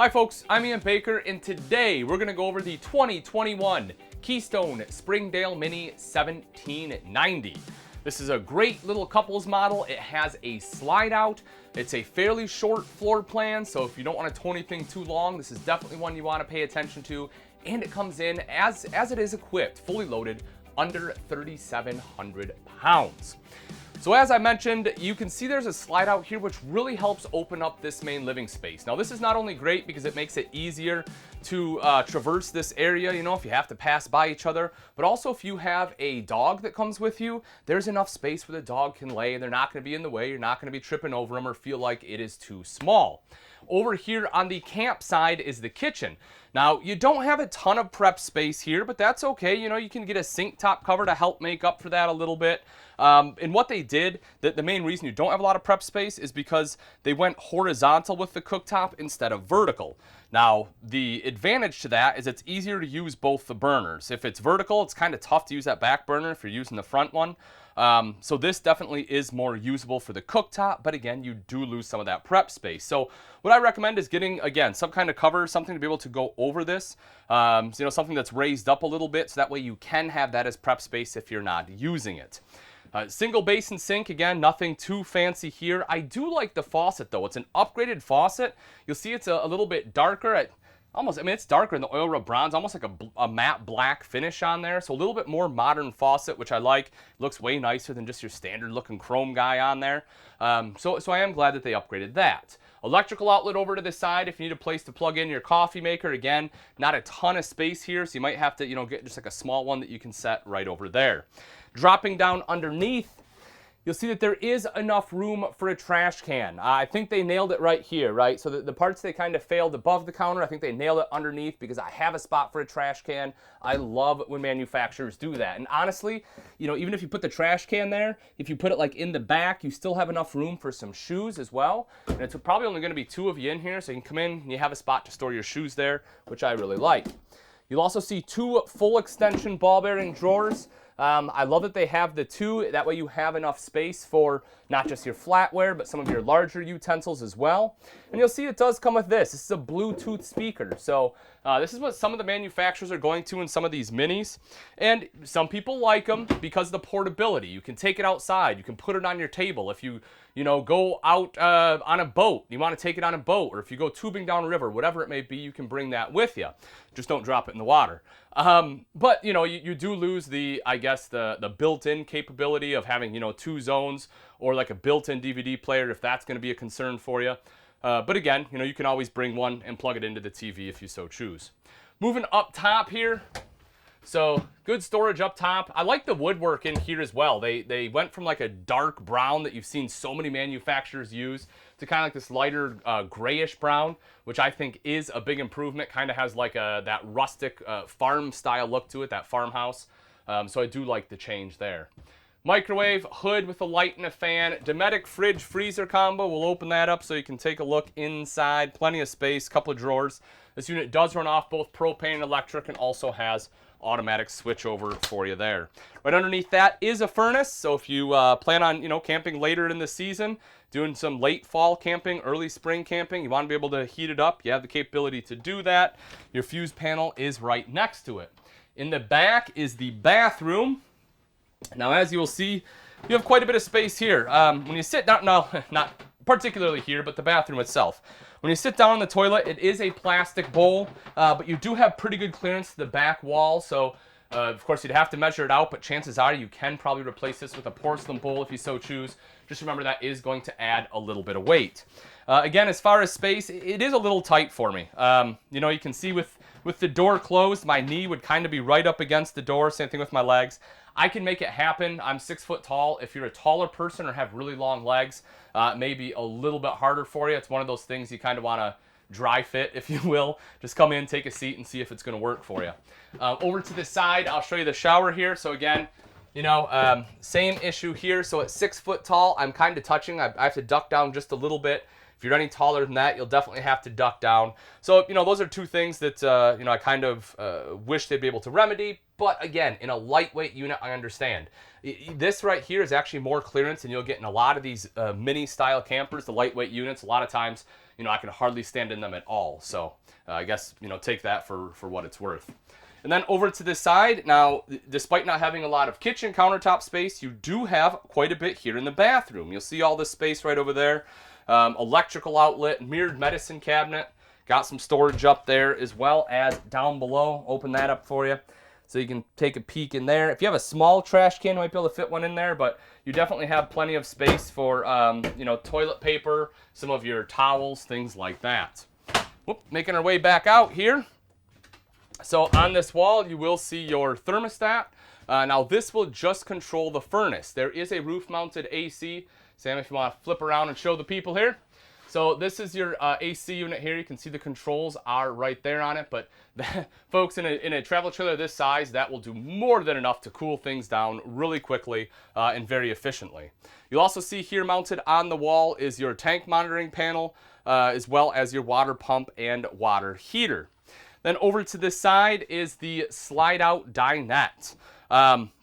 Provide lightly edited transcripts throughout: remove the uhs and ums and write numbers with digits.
Hi folks, I'm Ian Baker, and today we're going to go over the 2021 Keystone Springdale Mini 1790. This is a great little couples model. It has a slide out. It's a fairly short floor plan, so if you don't want to tow anything too long, this is definitely one you want to pay attention to. And it comes in, as it is equipped, fully loaded, under 3,700 pounds. So as I mentioned, you can see there's a slide out here which really helps open up this main living space. Now this is not only great because it makes it easier to traverse this area, you know, if you have to pass by each other, but also if you have a dog that comes with you, there's enough space where the dog can lay and they're not going to be in the way, you're not going to be tripping over them or feel like it is too small. Over here on the camp side is the kitchen. Now, you don't have a ton of prep space here, but that's okay. You know, you can get a sink top cover to help make up for that a little bit. And what they did, the main reason you don't have a lot of prep space is because they went horizontal with the cooktop instead of vertical. Now, the advantage to that is it's easier to use both the burners. If it's vertical, it's kind of tough to use that back burner if you're using the front one. So this definitely is more usable for the cooktop, but again, you do lose some of that prep space. So what I recommend is getting, again, some kind of cover, something to be able to go over this, you know, something that's raised up a little bit, so that way you can have that as prep space if you're not using it. Single basin sink, again, nothing too fancy here. I do like the faucet though. It's an upgraded faucet. You'll see it's a little bit darker. It's darker in the oil rub bronze, almost like a matte black finish on there. So a little bit more modern faucet, which I like. It looks way nicer than just your standard looking chrome guy on there. So I am glad that they upgraded that. Electrical outlet over to the side if you need a place to plug in your coffee maker. Again, not a ton of space here, so you might have to, you know, get just like a small one that you can set right over there. Dropping down underneath, you'll see that there is enough room for a trash can. I think they nailed it right here, right? So the parts they kind of failed above the counter, I think they nailed it underneath because I have a spot for a trash can. I love when manufacturers do that. And honestly, you know, even if you put the trash can there, if you put it like in the back, you still have enough room for some shoes as well. And it's probably only going to be two of you in here, so you can come in and you have a spot to store your shoes there, which I really like. You'll also see two full extension ball bearing drawers. I love that they have the two, that way you have enough space for not just your flatware, but some of your larger utensils as well. And you'll see it does come with this. This is a Bluetooth speaker. So this is what some of the manufacturers are going to in some of these minis. And some people like them because of the portability. You can take it outside. You can put it on your table. If you know, go out on a boat, you want to take it on a boat, or if you go tubing down a river, whatever it may be, you can bring that with you. Just don't drop it in the water. But, you know, you do lose I guess, the built-in capability of having, you know, two zones or like a built-in DVD player if that's going to be a concern for you. But again, you know, you can always bring one and plug it into the TV if you so choose. Moving up top here. So good storage up top. I like the woodwork in here as well. They went from like a dark brown that you've seen so many manufacturers use to kind of like this lighter grayish brown, which I think is a big improvement. Kind of has like that rustic farm style look to it, that farmhouse. So I do like the change there. Microwave, hood with a light and a fan. Dometic fridge freezer combo. We'll open that up so you can take a look inside. Plenty of space, couple of drawers. This unit does run off both propane and electric and also has automatic switch over for you there. Right underneath that is a furnace. So if you plan on, you know, camping later in the season, doing some late fall camping, early spring camping, you want to be able to heat it up, you have the capability to do that. Your fuse panel is right next to it. In the back is the bathroom. Now, as you will see, you have quite a bit of space here. When you sit down, no, not particularly here, but the bathroom itself. When you sit down in the toilet, it is a plastic bowl, but you do have pretty good clearance to the back wall. So, of course, you'd have to measure it out, but chances are you can probably replace this with a porcelain bowl if you so choose. Just remember that is going to add a little bit of weight. Again, as far as space, it is a little tight for me. You know, you can see with the door closed, my knee would kind of be right up against the door. Same thing with my legs. I can make it happen. I'm 6 foot tall. If you're a taller person or have really long legs, it may be a little bit harder for you. It's one of those things you kind of want to dry fit, if you will. Just come in, take a seat, and see if it's going to work for you. Over to the side, I'll show you the shower here. So again, you know, same issue here. So at 6 foot tall, I'm kind of touching. I have to duck down just a little bit. If you're any taller than that, you'll definitely have to duck down. So, you know, those are two things that, you know, I kind of wish they'd be able to remedy. But again, in a lightweight unit, I understand. This right here is actually more clearance than you'll get in a lot of these mini style campers, the lightweight units. A lot of times I can hardly stand in them at all. So I guess, take that for what it's worth. And then over to this side, now, despite not having a lot of kitchen countertop space, you do have quite a bit here in the bathroom. You'll see all this space right over there. Electrical outlet, mirrored medicine cabinet. Got some storage up there as well as down below. Open that up for you so you can take a peek in there. If you have a small trash can, you might be able to fit one in there, but you definitely have plenty of space for, toilet paper, some of your towels, things like that. Whoop, making our way back out here. So on this wall, you will see your thermostat. Now this will just control the furnace. There is a roof-mounted AC. Sam, if you want to flip around and show the people here. So this is your AC unit here. You can see the controls are right there on it. But folks, in a travel trailer this size, that will do more than enough to cool things down really quickly and very efficiently. You'll also see here mounted on the wall is your tank monitoring panel, as well as your water pump and water heater. Then over to this side is the slide-out dinette.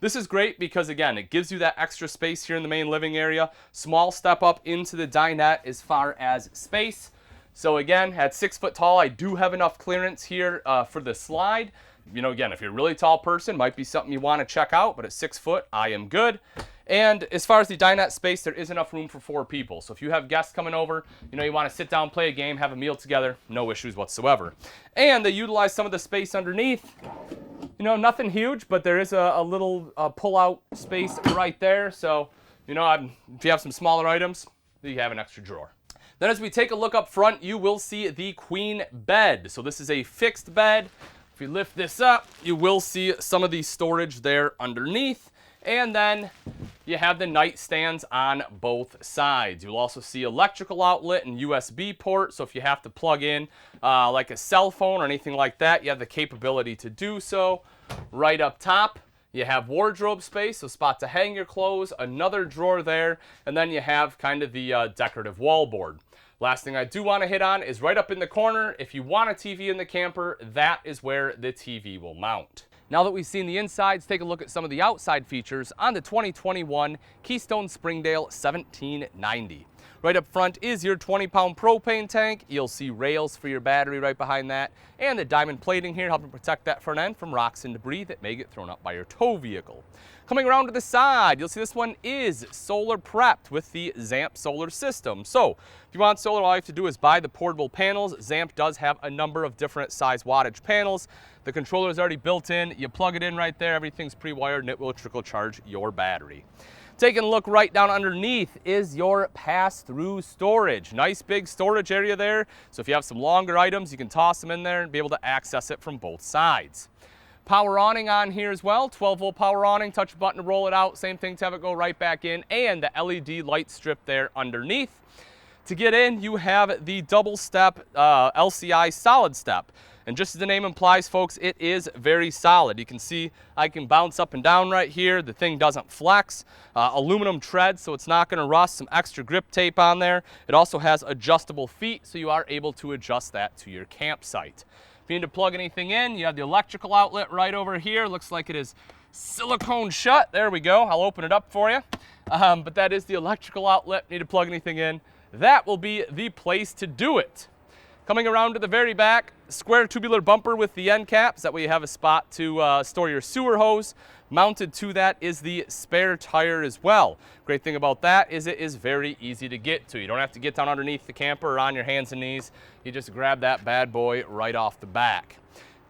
This is great because, again, it gives you that extra space here in the main living area. Small step up into the dinette as far as space. So again, at 6 foot tall, I do have enough clearance here for the slide. Again, if you're a really tall person, might be something you want to check out, but at 6 foot, I am good. And as far as the dinette space, there is enough room for 4 people. So if you have guests coming over, you want to sit down, play a game, have a meal together, no issues whatsoever. And they utilize some of the space underneath. Nothing huge, but there is a little pull-out space right there. So, if you have some smaller items, you have an extra drawer. Then as we take a look up front, you will see the queen bed. So this is a fixed bed. If you lift this up, you will see some of the storage there underneath. And then you have the nightstands on both sides. You'll also see electrical outlet and USB port. So if you have to plug in like a cell phone or anything like that, you have the capability to do so. Right up top, you have wardrobe space, so spot to hang your clothes, another drawer there, and then you have kind of the decorative wall board. Last thing I do want to hit on is right up in the corner. If you want a TV in the camper, that is where the TV will mount. Now that we've seen the insides, take a look at some of the outside features on the 2021 Keystone Springdale 1790. Right up front is your 20-pound propane tank. You'll see rails for your battery right behind that, and the diamond plating here helping protect that front end from rocks and debris that may get thrown up by your tow vehicle. Coming around to the side, you'll see this one is solar prepped with the ZAMP solar system. So if you want solar, all you have to do is buy the portable panels. ZAMP does have a number of different size wattage panels. The controller is already built in. You plug it in right there. Everything's pre-wired, and it will trickle charge your battery. Taking a look right down underneath is your pass-through storage. Nice big storage area there. So if you have some longer items, you can toss them in there and be able to access it from both sides. Power awning on here as well. 12-volt power awning. Touch a button to roll it out. Same thing to have it go right back in. And the LED light strip there underneath. To get in, you have the double step LCI solid step. And just as the name implies, folks, it is very solid. You can see I can bounce up and down right here. The thing doesn't flex. Aluminum tread, so it's not going to rust. Some extra grip tape on there. It also has adjustable feet, so you are able to adjust that to your campsite. If you need to plug anything in, you have the electrical outlet right over here. Looks like it is silicone shut. There we go. I'll open it up for you. But that is the electrical outlet. Need to plug anything in, that will be the place to do it. Coming around to the very back, square tubular bumper with the end caps. That way you have a spot to store your sewer hose. Mounted to that is the spare tire as well. Great thing about that is it is very easy to get to. You don't have to get down underneath the camper or on your hands and knees. You just grab that bad boy right off the back.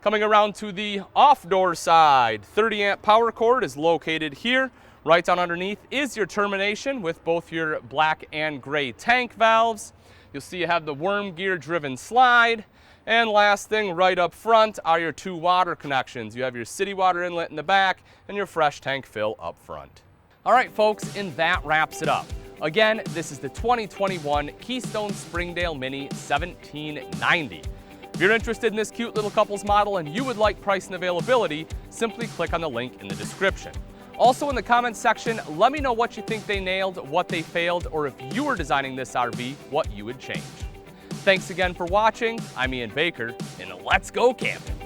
Coming around to the off-door side, 30-amp power cord is located here. Right down underneath is your termination with both your black and gray tank valves. You'll see you have the worm gear driven slide. And last thing right up front are your two water connections. You have your city water inlet in the back and your fresh tank fill up front. All right, folks, and that wraps it up. Again, this is the 2021 Keystone Springdale Mini 1790. If you're interested in this cute little couples model and you would like price and availability, simply click on the link in the description. Also in the comments section, let me know what you think they nailed, what they failed, or if you were designing this RV, what you would change. Thanks again for watching. I'm Ian Baker, and let's go camping.